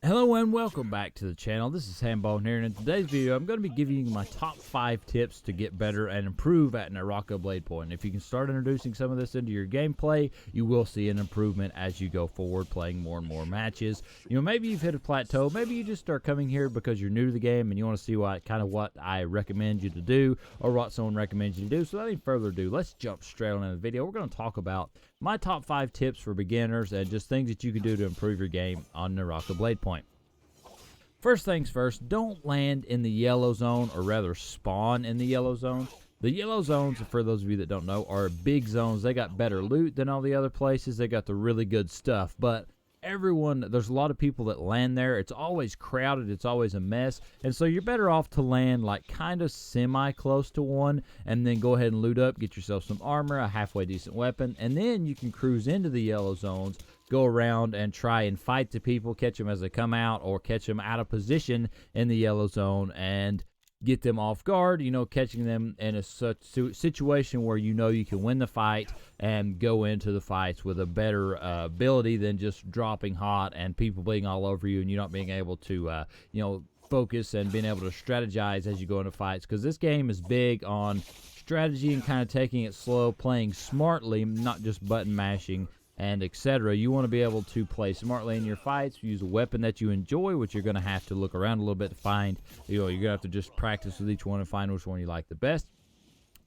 Hello and welcome back to the channel. This is Hambone here, and in today's video I'm going to be giving you my top 5 tips to get better and improve at Naraka Bladepoint. If you can start introducing some of this into your gameplay, you will see an improvement as you go forward playing more and more matches. You know, maybe you've hit a plateau, maybe you just start coming here because you're new to the game and you want to see what I recommend you to do or what someone recommends you to do. So without any further ado, let's jump straight on into the video. We're going to talk about my top 5 tips for beginners and just things that you can do to improve your game on Naraka Bladepoint. First things first, don't land in the yellow zone, or rather spawn in the yellow zone. The yellow zones, for those of you that don't know, are big zones. They got better loot than all the other places. They got the really good stuff, but there's a lot of people that land there. It's always crowded. It's always a mess, and so you're better off to land like kind of semi-close to one, and then go ahead and loot up, get yourself some armor, a halfway decent weapon, and then you can cruise into the yellow zones, go around and try and fight the people, catch them as they come out, or catch them out of position in the yellow zone and get them off guard, you know, catching them in a situation where you know you can win the fight and go into the fights with a better ability than just dropping hot and people being all over you and you not being able to, focus and being able to strategize as you go into fights. Because this game is big on strategy and kind of taking it slow, playing smartly, not just button mashing and etc. You want to be able to play smartly in your fights, use a weapon that you enjoy, which you're going to have to look around a little bit to find. You know, you're going to have to just practice with each one and find which one you like the best.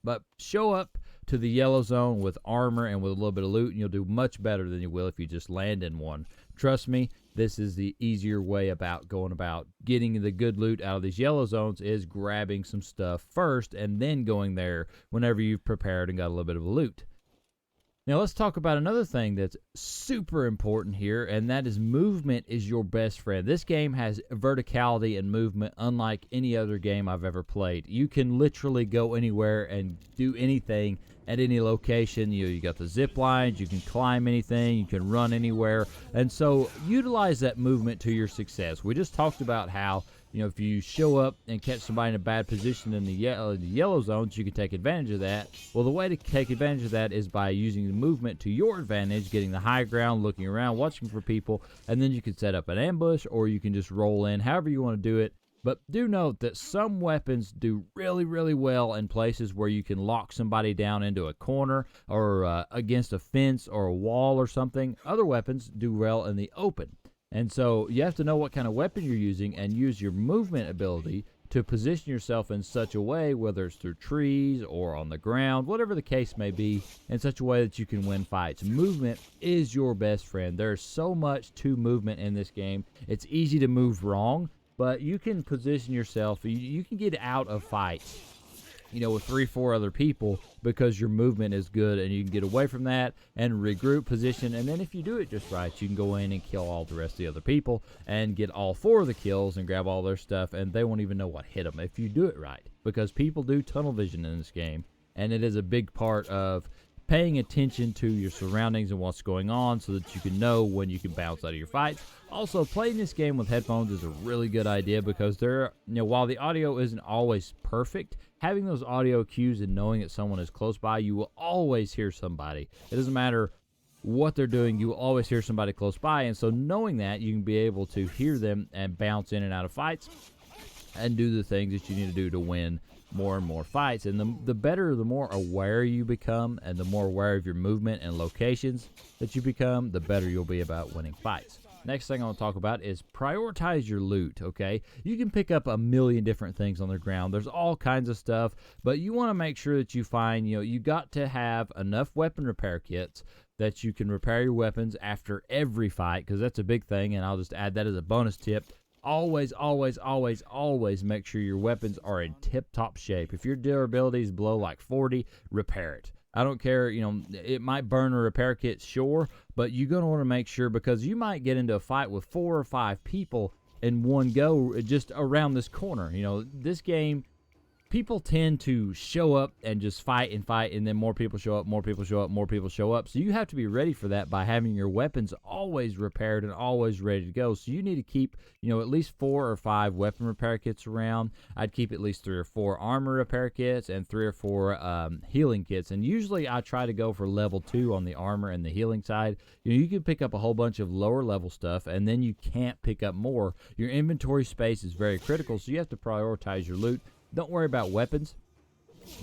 But show up to the yellow zone with armor and with a little bit of loot, and you'll do much better than you will if you just land in one. Trust me, this is the easier way about going about getting the good loot out of these yellow zones, is grabbing some stuff first and then going there whenever you've prepared and got a little bit of a loot. Now let's talk about another thing that's super important here, and that is movement is your best friend. This game has verticality and movement unlike any other game I've ever played. You can literally go anywhere and do anything at any location. You got the zip lines, you can climb anything, you can run anywhere, and so utilize that movement to your success. We just talked about how, you know, if you show up and catch somebody in a bad position in the yellow zones, you can take advantage of that. Well, the way to take advantage of that is by using the movement to your advantage, getting the high ground, looking around, watching for people, and then you can set up an ambush, or you can just roll in, however you want to do it. But do note that some weapons do really, really well in places where you can lock somebody down into a corner or against a fence or a wall or something. Other weapons do well in the open. And so you have to know what kind of weapon you're using and use your movement ability to position yourself in such a way, whether it's through trees or on the ground, whatever the case may be, in such a way that you can win fights. Movement is your best friend. There's so much to movement in this game. It's easy to move wrong, but you can position yourself. You can get out of fights, you know, with 3-4 other people because your movement is good, and you can get away from that and regroup position, and then if you do it just right, you can go in and kill all the rest of the other people and get all 4 of the kills and grab all their stuff, and they won't even know what hit them if you do it right, because people do tunnel vision in this game, and it is a big part of paying attention to your surroundings and what's going on so that you can know when you can bounce out of your fights. Also, playing this game with headphones is a really good idea because while the audio isn't always perfect, having those audio cues and knowing that someone is close by, you will always hear somebody. It doesn't matter what they're doing, you will always hear somebody close by, and so knowing that, you can be able to hear them and bounce in and out of fights and do the things that you need to do to win more and more fights. And the more aware you become and the more aware of your movement and locations that you become, the better you'll be about winning fights. Next thing I want to talk about is prioritize your loot, okay? You can pick up a million different things on the ground. There's all kinds of stuff, but you want to make sure that you find, you got to have enough weapon repair kits that you can repair your weapons after every fight, because that's a big thing, and I'll just add that as a bonus tip. Always, always, always, always make sure your weapons are in tip-top shape. If your durability is below like 40, repair it. I don't care, it might burn a repair kit, sure, but you're going to want to make sure, because you might get into a fight with 4 or 5 people in one go just around this corner. This game people tend to show up and just fight, and then more people show up, more people show up, more people show up. So you have to be ready for that by having your weapons always repaired and always ready to go. So you need to keep, at least 4 or 5 weapon repair kits around. I'd keep at least 3 or 4 armor repair kits and 3 or 4 healing kits. And usually I try to go for level 2 on the armor and the healing side. You can pick up a whole bunch of lower level stuff, and then you can't pick up more. Your inventory space is very critical, so you have to prioritize your loot. Don't worry about weapons.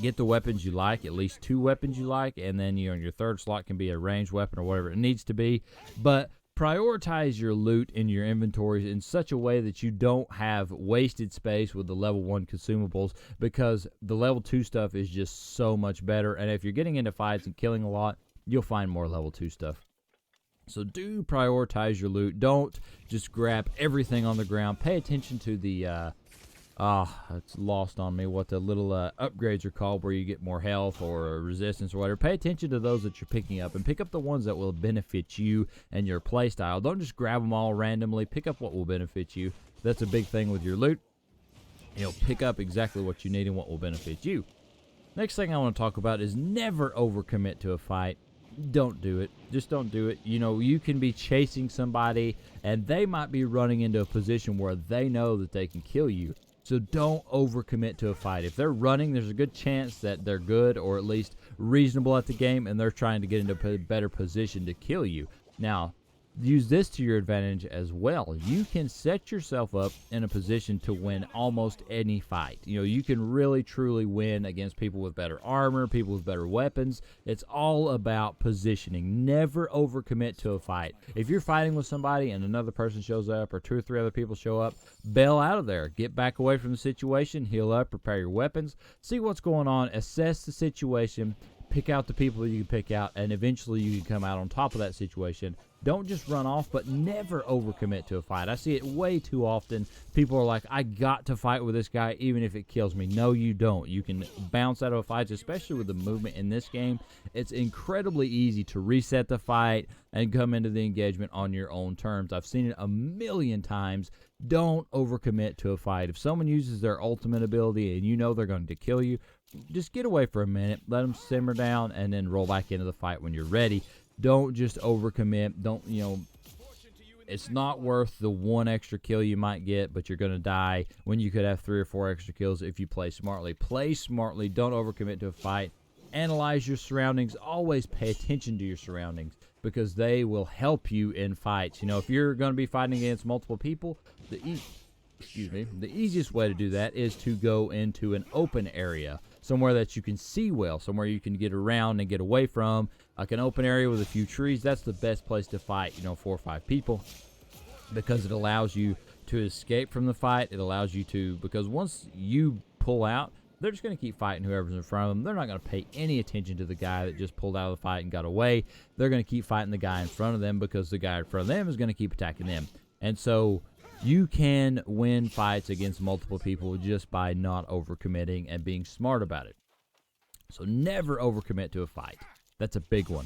Get the weapons you like, at least 2 weapons you like, and then your third slot can be a ranged weapon or whatever it needs to be. But prioritize your loot in your inventories in such a way that you don't have wasted space with the level 1 consumables, because the level 2 stuff is just so much better. And if you're getting into fights and killing a lot, you'll find more level 2 stuff. So do prioritize your loot. Don't just grab everything on the ground. Pay attention to the it's lost on me what the little upgrades are called, where you get more health or resistance or whatever. Pay attention to those that you're picking up, and pick up the ones that will benefit you and your playstyle. Don't just grab them all randomly. Pick up what will benefit you. That's a big thing with your loot. Pick up exactly what you need and what will benefit you. Next thing I want to talk about is never overcommit to a fight. Don't do it. Just don't do it. You can be chasing somebody, and they might be running into a position where they know that they can kill you. So don't overcommit to a fight. If they're running, there's a good chance that they're good, or at least reasonable at the game, and they're trying to get into a better position to kill you. Now, use this to your advantage as well. You can set yourself up in a position to win almost any fight. You can really truly win against people with better armor, people with better weapons. It's all about positioning. Never overcommit to a fight. If you're fighting with somebody and another person shows up, or 2 or 3 other people show up, bail out of there. Get back away from the situation, heal up, prepare your weapons, see what's going on, assess the situation, pick out the people that you can pick out, and eventually you can come out on top of that situation. Don't just run off, but never overcommit to a fight. I see it way too often. People are like, I got to fight with this guy even if it kills me. No, you don't. You can bounce out of a fight, especially with the movement in this game. It's incredibly easy to reset the fight and come into the engagement on your own terms. I've seen it a million times. Don't overcommit to a fight. If someone uses their ultimate ability and they're going to kill you, just get away for a minute, let them simmer down, and then roll back into the fight when you're ready. Don't just overcommit. Don't, it's not worth the 1 extra kill you might get, but you're going to die when you could have 3 or 4 extra kills if you play smartly. Play smartly. Don't overcommit to a fight. Analyze your surroundings. Always pay attention to your surroundings, because they will help you in fights. If you're going to be fighting against multiple people, the easiest way to do that is to go into an open area, somewhere that you can see well, somewhere you can get around and get away from, like an open area with a few trees. That's the best place to fight, 4 or 5 people, because it allows you to escape from the fight. It allows you to, because once you pull out, they're just going to keep fighting whoever's in front of them. They're not going to pay any attention to the guy that just pulled out of the fight and got away. They're going to keep fighting the guy in front of them, because the guy in front of them is going to keep attacking them. And so you can win fights against multiple people just by not overcommitting and being smart about it. So never overcommit to a fight. That's a big one.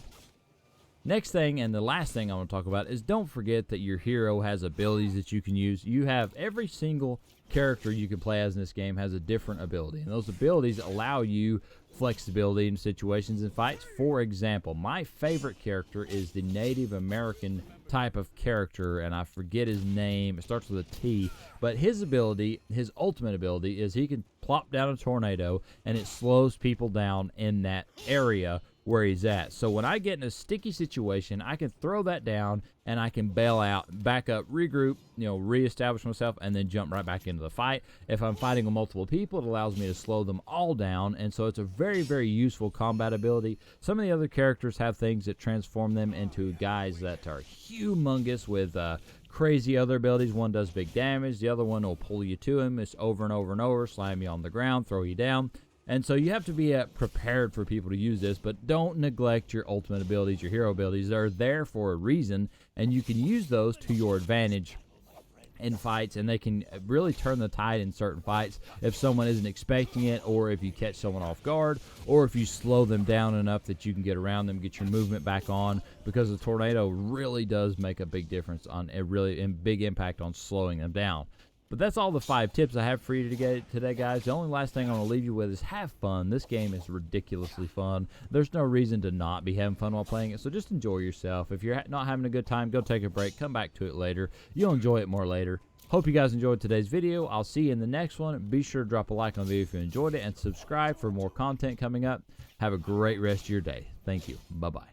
Next thing, and the last thing I want to talk about, is don't forget that your hero has abilities that you can use. You have every single character you can play as in this game has a different ability, and those abilities allow you flexibility in situations and fights. For example, my favorite character is the Native American type of character, and I forget his name. It starts with a T, but his ability, his ultimate ability, is he can plop down a tornado and it slows people down in that area where he's at. So when I get in a sticky situation, I can throw that down and I can bail out, back up, regroup, reestablish myself, and then jump right back into the fight. If I'm fighting with multiple people, it allows me to slow them all down, and so it's a very, very useful combat ability. Some of the other characters have things that transform them into guys that are humongous with crazy other abilities. One does big damage, the other one will pull you to him. It's over and over and over, slam you on the ground, throw you down. And so you have to be prepared for people to use this, but don't neglect your ultimate abilities, your hero abilities. They're there for a reason, and you can use those to your advantage in fights, and they can really turn the tide in certain fights if someone isn't expecting it, or if you catch someone off guard, or if you slow them down enough that you can get around them, get your movement back on, because the tornado really does make a big difference on a really big impact on slowing them down. But that's all the 5 tips I have for you today, guys. The only last thing I want to leave you with is have fun. This game is ridiculously fun. There's no reason to not be having fun while playing it, so just enjoy yourself. If you're not having a good time, go take a break. Come back to it later. You'll enjoy it more later. Hope you guys enjoyed today's video. I'll see you in the next one. Be sure to drop a like on the video if you enjoyed it and subscribe for more content coming up. Have a great rest of your day. Thank you. Bye-bye.